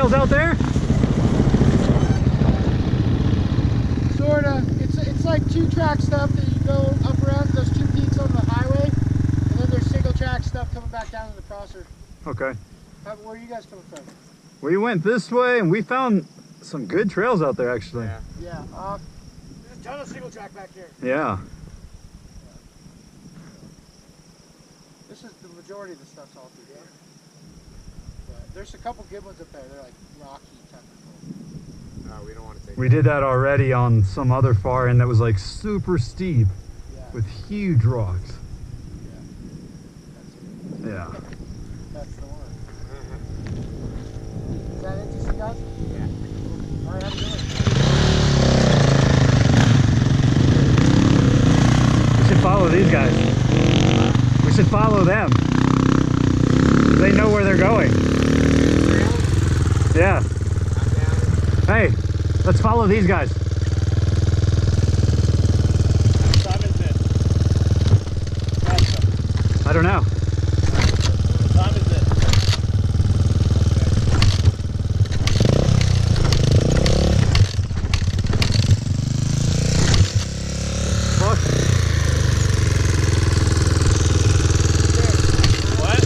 trails out there? Sorta. It's like 2-track stuff that you go up around those 2 peaks on the highway, and then there's single-track stuff coming back down to the crosser. Okay. Where are you guys coming from? We went this way and we found some good trails out there actually. Yeah. There's a ton of single-track back here. Yeah. This is the majority of the stuff's all through here. But there's a couple good ones up there. They're like rocky technical. No, we don't want to take We did that already on some other far end that was like super steep Yeah. with huge rocks. Yeah. Yeah. That's the one. Is that it, TC guys? Yeah. All right, have a good one. We should follow these guys. We should follow them. They know where they're going. Yeah. Hey, let's follow these guys. What time is it? I don't know. What time is it? Fuck. What?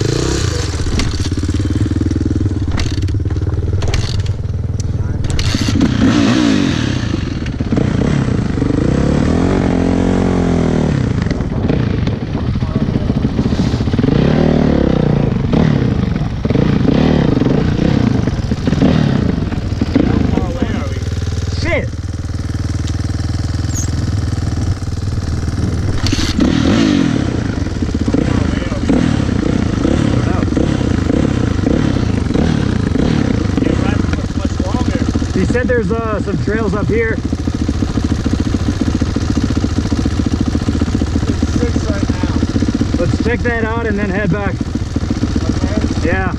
How far away are we? Shit. He said there's some trails up here. It's 6 right now. Let's check that out and then head back. Okay. Yeah.